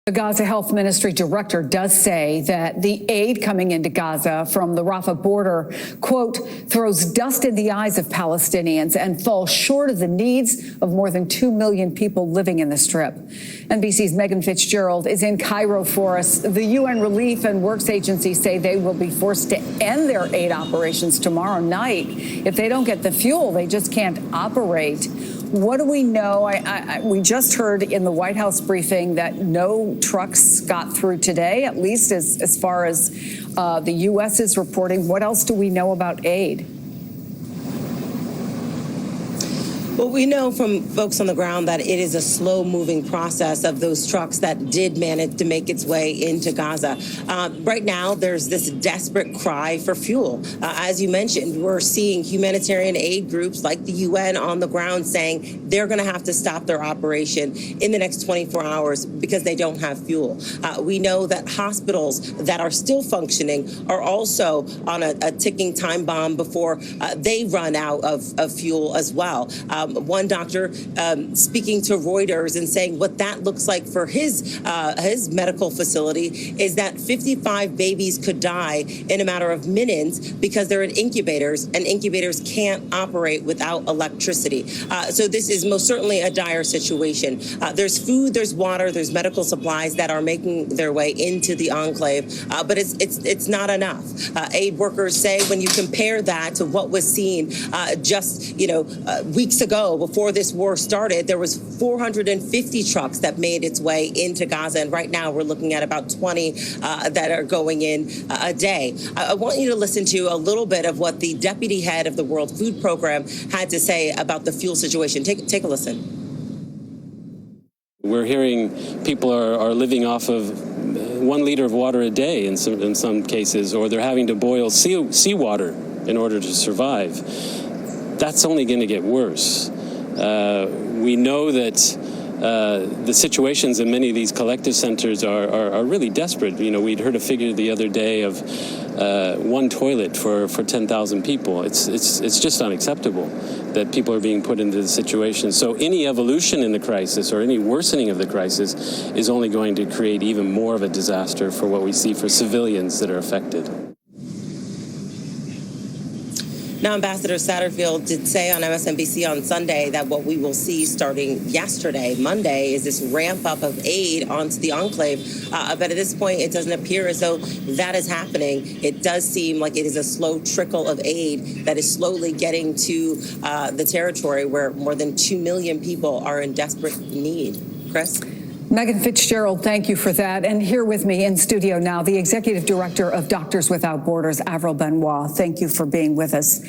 The Gaza Health Ministry director does say that the aid coming into Gaza from the Rafah border, quote, throws dust in the eyes of Palestinians and falls short of the needs of more than 2 million people living in the Strip. NBC's Megan Fitzgerald is in Cairo for us. The UN Relief and Works Agency say they will be forced to end their aid operations tomorrow night. If they don't get the fuel, they just can't operate. What do we know? We just heard in the White House briefing that no trucks got through today, at least as far as the U.S. is reporting. What else do we know about aid? Well, we know from folks on the ground that it is a slow-moving process of those trucks that did manage to make its way into Gaza. Right now, there's this desperate cry for fuel. As you mentioned, we're seeing humanitarian aid groups like the UN on the ground saying they're going to have to stop their operation in the next 24 hours because they don't have fuel. We know that hospitals that are still functioning are also on a ticking time bomb before they run out of fuel as well. One doctor speaking to Reuters and saying what that looks like for his medical facility is that 55 babies could die in a matter of minutes because they're in incubators, and incubators can't operate without electricity. So this is most certainly a dire situation. There's food, there's water, there's medical supplies that are making their way into the enclave, but it's not enough. Aid workers say when you compare that to what was seen just weeks ago, before this war started, there was 450 trucks that made its way into Gaza, and right now we're looking at about 20 that are going in a day. I want you to listen to a little bit of what the deputy head of the World Food Program had to say about the fuel situation. Take a listen. We're hearing people are living off of 1 liter of water a day in some cases, or they're having to boil seawater in order to survive. That's only going to get worse. We know that the situations in many of these collective centers are really desperate. We'd heard a figure the other day of 1 toilet for 10,000 people. It's just unacceptable that people are being put into the situation. So any evolution in the crisis or any worsening of the crisis is only going to create even more of a disaster for what we see for civilians that are affected. Now, Ambassador Satterfield did say on MSNBC on Sunday that what we will see starting yesterday, Monday, is this ramp up of aid onto the enclave. But at this point, it doesn't appear as though that is happening. It does seem like it is a slow trickle of aid that is slowly getting to the territory where more than 2 million people are in desperate need. Chris? Megan Fitzgerald, thank you for that. And here with me in studio now, the Executive Director of Doctors Without Borders, Avril Benoit. Thank you for being with us.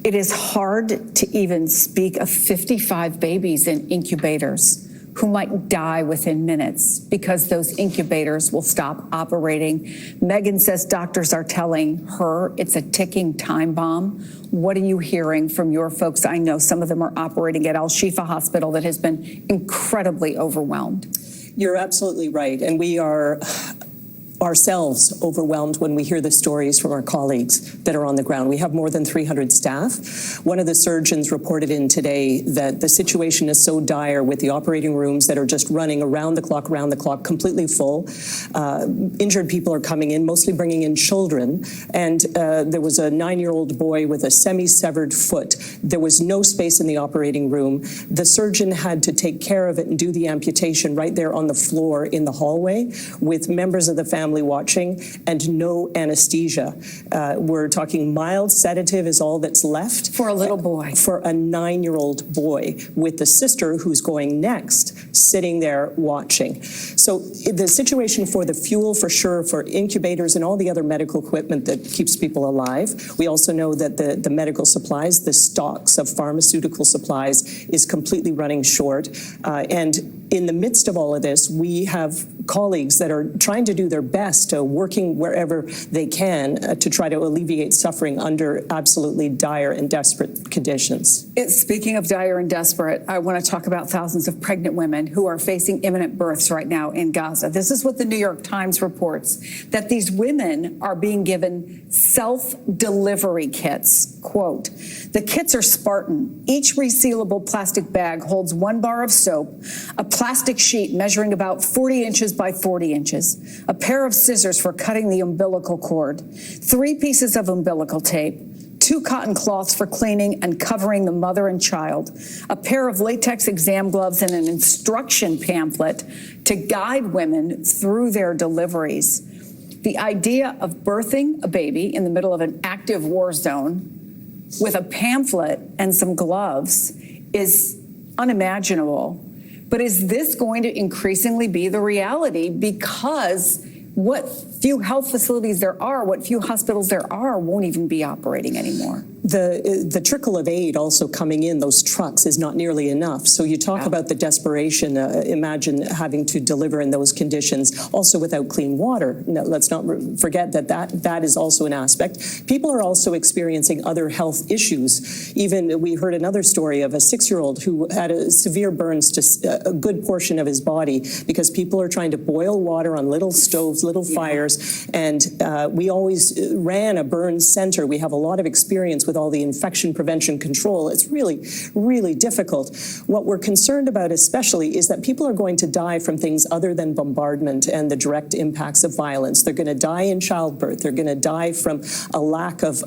It is hard to even speak of 55 babies in incubators who might die within minutes because those incubators will stop operating. Megan says doctors are telling her it's a ticking time bomb. What are you hearing from your folks? I know some of them are operating at Al-Shifa Hospital that has been incredibly overwhelmed. You're absolutely right. And we are ourselves overwhelmed when we hear the stories from our colleagues that are on the ground. We have more than 300 staff. One of the surgeons reported in today that the situation is so dire with the operating rooms that are just running around the clock, completely full. Injured people are coming in, mostly bringing in children. And there was a 9-year-old boy with a semi-severed foot. There was no space in the operating room. The surgeon had to take care of it and do the amputation right there on the floor in the hallway with members of the family watching and no anesthesia. We're talking mild sedative is all that's left. For a little boy. For a 9-year-old boy with the sister who's going next sitting there watching. So the situation for the fuel, for sure, for incubators and all the other medical equipment that keeps people alive. We also know that the medical supplies, the stocks of pharmaceutical supplies is completely running short. And in the midst of all of this, we have colleagues that are trying to do their best best, working wherever they can to try to alleviate suffering under absolutely dire and desperate conditions. Speaking of dire and desperate, I want to talk about thousands of pregnant women who are facing imminent births right now in Gaza. This is what the New York Times reports, that these women are being given self-delivery kits. Quote, the kits are Spartan. Each resealable plastic bag holds 1 bar of soap, a plastic sheet measuring about 40 inches by 40 inches, a pair of scissors for cutting the umbilical cord, 3 pieces of umbilical tape, 2 cotton cloths for cleaning and covering the mother and child, a pair of latex exam gloves, and an instruction pamphlet to guide women through their deliveries. The idea of birthing a baby in the middle of an active war zone with a pamphlet and some gloves is unimaginable. But is this going to increasingly be the reality? Because what few health facilities there are, what few hospitals there are, won't even be operating anymore. The trickle of aid also coming in, those trucks, is not nearly enough. So you talk about the desperation, imagine having to deliver in those conditions, also without clean water. No, let's not forget that is also an aspect. People are also experiencing other health issues. Even we heard another story of a 6-year-old who had a severe burns to a good portion of his body because people are trying to boil water on little stoves, little fires. And we always ran a burn center. We have a lot of experience with all the infection prevention control. It's really, really difficult. What we're concerned about especially is that people are going to die from things other than bombardment and the direct impacts of violence. They're going to die in childbirth. They're going to die from a lack of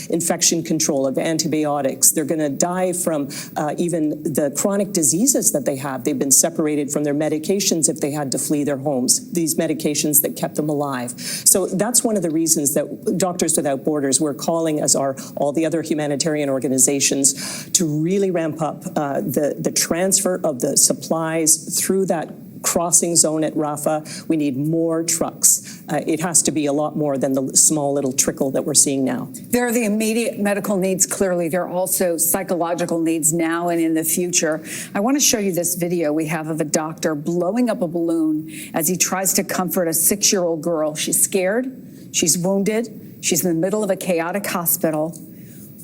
infection control, of antibiotics. They're going to die from even the chronic diseases that they have. They've been separated from their medications if they had to flee their homes, these medications that kept them alive. So that's one of the reasons that Doctors Without Borders, we're calling, as are all the other humanitarian organizations, to really ramp up the transfer of the supplies through that crossing zone at Rafah. We need more trucks. It has to be a lot more than the small little trickle that we're seeing now. There are the immediate medical needs, clearly. There are also psychological needs now and in the future. I want to show you this video we have of a doctor blowing up a balloon as he tries to comfort a 6-year-old girl. She's scared, she's wounded, she's in the middle of a chaotic hospital.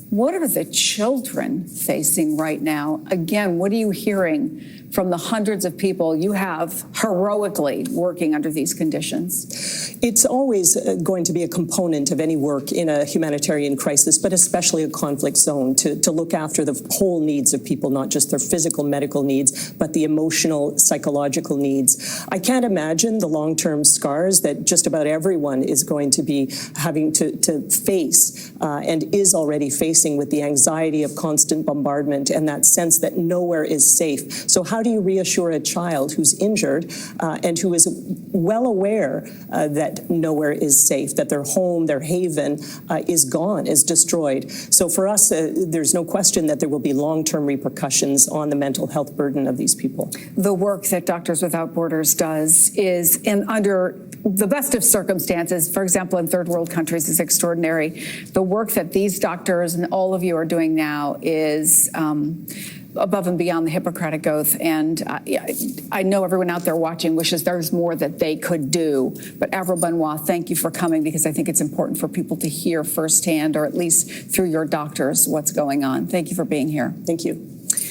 What are the children facing right now? Again, what are you hearing from the hundreds of people you have heroically working under these conditions? It's always going to be a component of any work in a humanitarian crisis, but especially a conflict zone, to look after the whole needs of people, not just their physical medical needs, but the emotional, psychological needs. I can't imagine the long-term scars that just about everyone is going to be having to face and is already facing, with the anxiety of constant bombardment and that sense that nowhere is safe. So how do you reassure a child who's injured and who is well aware that nowhere is safe, that their home, their haven is gone, is destroyed? So for us, there's no question that there will be long-term repercussions on the mental health burden of these people. The work that Doctors Without Borders does is under the best of circumstances, for example, in third world countries, is extraordinary. The work that these doctors and all of you are doing now is above and beyond the Hippocratic Oath. And I know everyone out there watching wishes there's more that they could do. But Avril Benoit, thank you for coming, because I think it's important for people to hear firsthand, or at least through your doctors, what's going on. Thank you for being here. Thank you.